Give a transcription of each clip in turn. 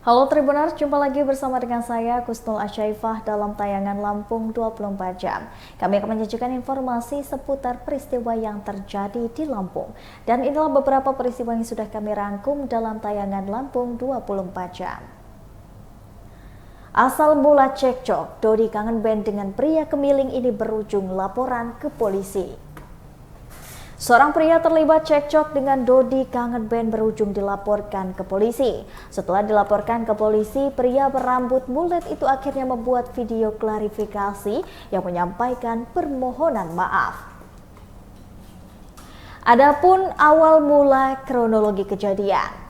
Halo Tribuners, jumpa lagi bersama dengan saya Kusnul Asyaifah dalam tayangan Lampung 24 jam. Kami akan menyajikan informasi seputar peristiwa yang terjadi di Lampung. Dan inilah beberapa peristiwa yang sudah kami rangkum dalam tayangan Lampung 24 jam. Asal mula cekcok, Dodi kangen band dengan pria kemiling ini berujung laporan ke polisi. Seorang pria terlibat cekcok dengan Dodi kangen band berujung dilaporkan ke polisi. Setelah dilaporkan ke polisi, pria berambut mulet itu akhirnya membuat video klarifikasi yang menyampaikan permohonan maaf. Adapun awal mula kronologi kejadian.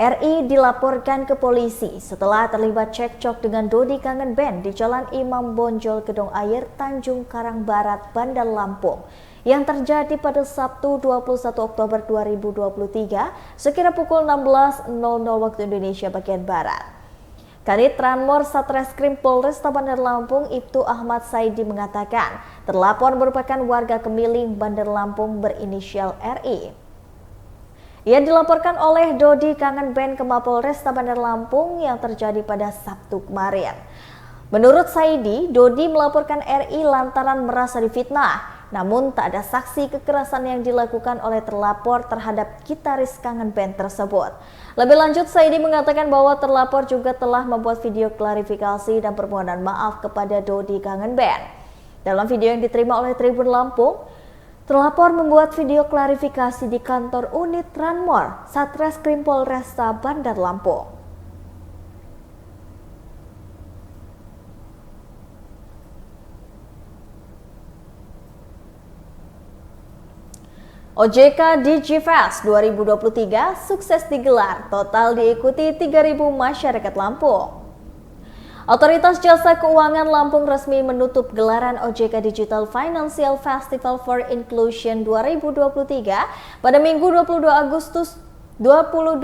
RI dilaporkan ke polisi setelah terlibat cekcok dengan Dodi kangen band di Jalan Imam Bonjol Gedong Air, Tanjung Karang Barat, Bandar Lampung yang terjadi pada Sabtu 21 Oktober 2023 sekira pukul 16.00 waktu Indonesia bagian Barat. Kanit Ranmor Satreskrim Polresta Bandar Lampung Ibtu Ahmad Saidi mengatakan terlapor merupakan warga Kemiling Bandar Lampung berinisial RI. Ia dilaporkan oleh Dodi kangen band ke Mapolresta Bandar Lampung yang terjadi pada Sabtu kemarin. Menurut Saidi, Dodi melaporkan RI lantaran merasa difitnah. Namun tak ada saksi kekerasan yang dilakukan oleh terlapor terhadap gitaris kangen band tersebut. Lebih lanjut, Saidi mengatakan bahwa terlapor juga telah membuat video klarifikasi dan permohonan maaf kepada Dodi kangen band. Dalam video yang diterima oleh Tribun Lampung, terlapor membuat video klarifikasi di kantor unit Ranmor Satreskrim Polresta Bandar Lampung. OJK DigiFest 2023 sukses digelar, total diikuti 3.000 masyarakat Lampung. Otoritas Jasa Keuangan Lampung resmi menutup gelaran OJK Digital Financial Festival for Inclusion 2023 pada Minggu 22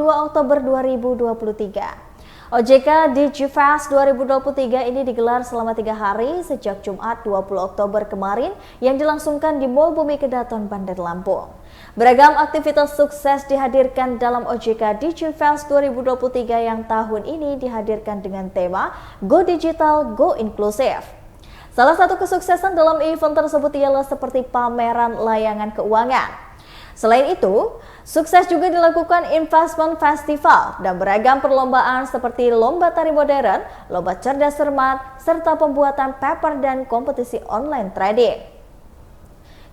Oktober 2023. OJK DigiFest 2023 ini digelar selama 3 hari sejak Jumat 20 Oktober kemarin yang dilangsungkan di Mall Bumi Kedaton, Bandar Lampung. Beragam aktivitas sukses dihadirkan dalam OJK DigiFest 2023 yang tahun ini dihadirkan dengan tema Go Digital, Go Inklusif. Salah satu kesuksesan dalam event tersebut ialah seperti pameran layangan keuangan. Selain itu, sukses juga dilakukan investment festival dan beragam perlombaan seperti lomba tari modern, lomba cerdas cermat, serta pembuatan paper dan kompetisi online trading.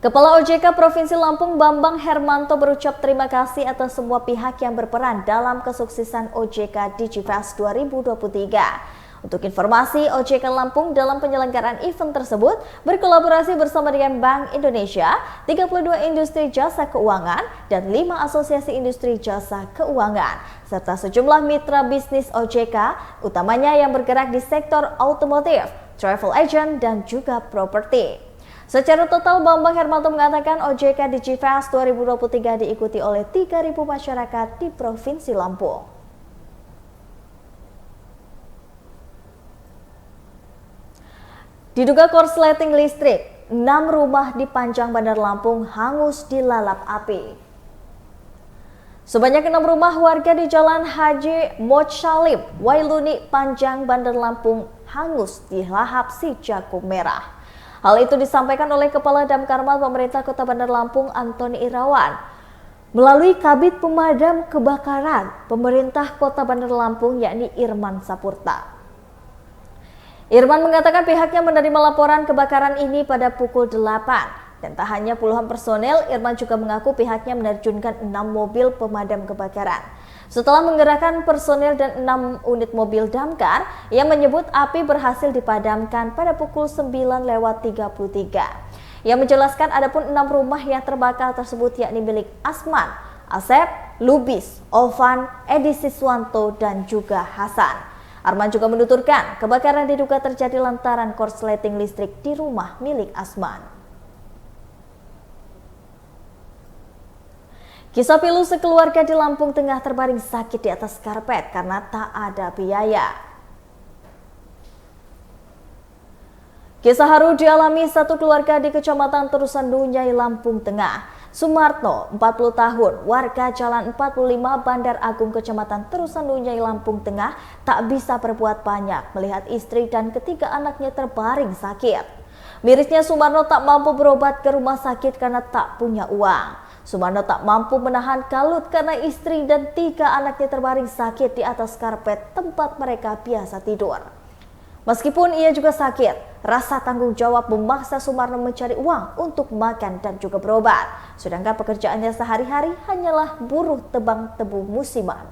Kepala OJK Provinsi Lampung Bambang Hermanto berucap terima kasih atas semua pihak yang berperan dalam kesuksesan OJK DigiFest 2023. Untuk informasi, OJK Lampung dalam penyelenggaraan event tersebut berkolaborasi bersama dengan Bank Indonesia, 32 industri jasa keuangan, dan 5 asosiasi industri jasa keuangan, serta sejumlah mitra bisnis OJK, utamanya yang bergerak di sektor otomotif, travel agent, dan juga properti. Secara total, Bambang Hermanto mengatakan OJK DigiFest 2023 diikuti oleh 3.000 masyarakat di Provinsi Lampung. Diduga korsleting listrik, 6 rumah di Panjang Bandar Lampung hangus dilalap api. Sebanyak 6 rumah warga di Jalan Haji Mochalim, Wailuni, Panjang Bandar Lampung hangus dilahap si jago merah. Hal itu disampaikan oleh Kepala Damkarmal Pemerintah Kota Bandar Lampung Antoni Irawan melalui Kabid Pemadam Kebakaran Pemerintah Kota Bandar Lampung yakni Irman Sapurta. Irman mengatakan pihaknya menerima laporan kebakaran ini pada pukul 8 dan tak hanya puluhan personel, Irman juga mengaku pihaknya menerjunkan 6 mobil pemadam kebakaran. Setelah menggerakkan personel dan 6 unit mobil damkar, ia menyebut api berhasil dipadamkan pada pukul 9:33. Ia menjelaskan adapun 6 rumah yang terbakar tersebut yakni milik Asman, Asep, Lubis, Ovan, Edi Siswanto, dan juga Hasan. Arman juga menuturkan kebakaran diduga terjadi lantaran korsleting listrik di rumah milik Asman. Kisah pilu sekeluarga di Lampung Tengah terbaring sakit di atas karpet karena tak ada biaya. Kisah haru dialami satu keluarga di Kecamatan Terusan Dunyai, Lampung Tengah. Sumarto, 40 tahun, warga Jalan 45 Bandar Agung, Kecamatan Terusan Lunyai, Lampung Tengah, tak bisa berbuat banyak melihat istri dan ketiga anaknya terbaring sakit. Mirisnya, Sumarno tak mampu berobat ke rumah sakit karena tak punya uang. Sumarno tak mampu menahan kalut karena istri dan tiga anaknya terbaring sakit di atas karpet tempat mereka biasa tidur. Meskipun ia juga sakit, rasa tanggung jawab memaksa Sumarno mencari uang untuk makan dan juga berobat. Sedangkan pekerjaannya sehari-hari hanyalah buruh tebang tebu musiman.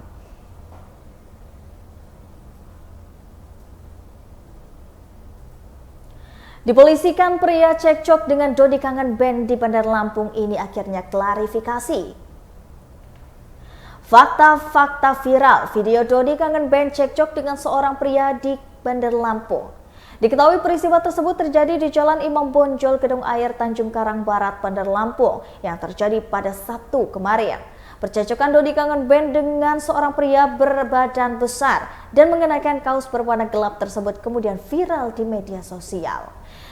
Dipolisikan pria cekcok dengan Dodi Kangen Band di Bandar Lampung ini akhirnya klarifikasi. Fakta-fakta viral, video Dodi Kangen Band cekcok dengan seorang pria di Bandar Lampung. Diketahui peristiwa tersebut terjadi di Jalan Imam Bonjol, Gedung Air, Tanjung Karang Barat, Bandar Lampung yang terjadi pada Sabtu kemarin. Percecokan Dodi Kangen Band dengan seorang pria berbadan besar dan mengenakan kaos berwarna gelap tersebut kemudian viral di media sosial.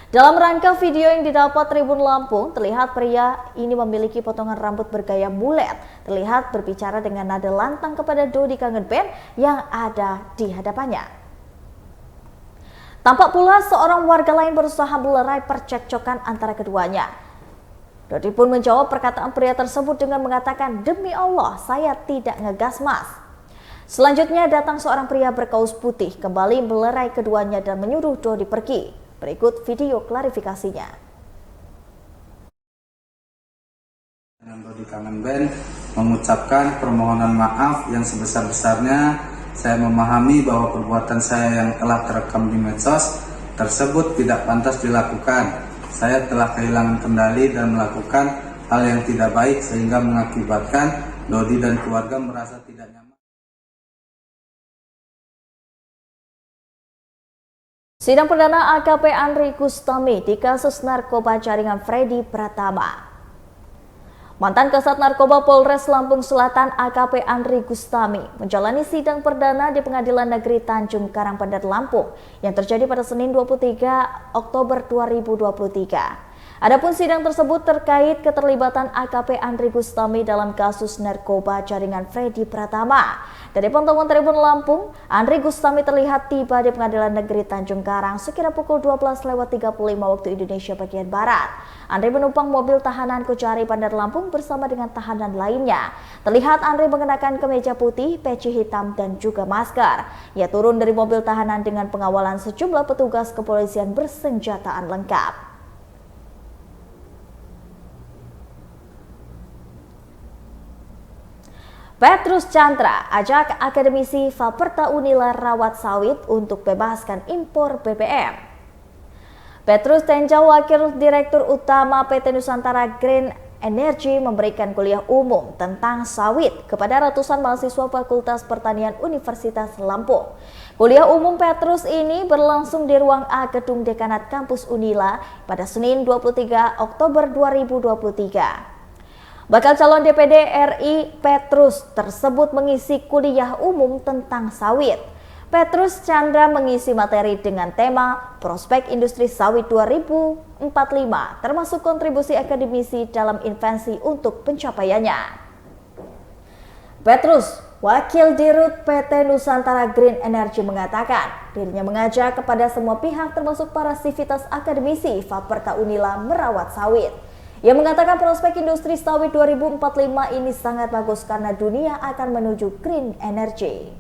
Dalam rangka video yang didapat Tribun Lampung, terlihat pria ini memiliki potongan rambut bergaya mulet, terlihat berbicara dengan nada lantang kepada Dodi Kangen Band yang ada di hadapannya. Tampak pula seorang warga lain berusaha melerai percekcokan antara keduanya. Dodi pun menjawab perkataan pria tersebut dengan mengatakan, "Demi Allah, saya tidak ngegas, Mas." Selanjutnya datang seorang pria berkaus putih kembali melerai keduanya dan menyuruh Dodi pergi. Berikut video klarifikasinya. Dodi Kangen Band mengucapkan permohonan maaf yang sebesar-besarnya. Saya memahami bahwa perbuatan saya yang telah terekam di medsos tersebut tidak pantas dilakukan. Saya telah kehilangan kendali dan melakukan hal yang tidak baik sehingga mengakibatkan Dodi dan keluarga merasa tidak nyaman. Sidang perdana AKP Andri Gustami di kasus narkoba jaringan Freddy Pratama. Mantan Kasat Narkoba Polres Lampung Selatan AKP Andri Gustami menjalani sidang perdana di Pengadilan Negeri Tanjung Karang, Bandar Lampung yang terjadi pada Senin 23 Oktober 2023. Adapun sidang tersebut terkait keterlibatan AKP Andri Gustami dalam kasus narkoba jaringan Freddy Pratama. Dari pantauan Tribun Lampung, Andri Gustami terlihat tiba di Pengadilan Negeri Tanjung Karang sekira pukul 12.35 waktu Indonesia bagian Barat. Andri menumpang mobil tahanan Kojari Bandar Lampung bersama dengan tahanan lainnya. Terlihat Andri mengenakan kemeja putih, peci hitam, dan juga masker. Ia turun dari mobil tahanan dengan pengawalan sejumlah petugas kepolisian bersenjataan lengkap. Petrus Chandra ajak akademisi Faperta Unila rawat sawit untuk bebaskan impor BBM. Petrus Tenja, Wakil Direktur Utama PT Nusantara Green Energy, memberikan kuliah umum tentang sawit kepada ratusan mahasiswa Fakultas Pertanian Universitas Lampung. Kuliah umum Petrus ini berlangsung di ruang A Gedung Dekanat Kampus Unila pada Senin 23 Oktober 2023. Bakal calon DPD RI Petrus tersebut mengisi kuliah umum tentang sawit. Petrus Chandra mengisi materi dengan tema Prospek Industri Sawit 2045, termasuk kontribusi akademisi dalam invensi untuk pencapaiannya. Petrus, Wakil Dirut PT Nusantara Green Energy, mengatakan dirinya mengajak kepada semua pihak termasuk para sivitas akademisi Faperta Unila merawat sawit. Ia mengatakan prospek industri sawit 2045 ini sangat bagus karena dunia akan menuju green energy.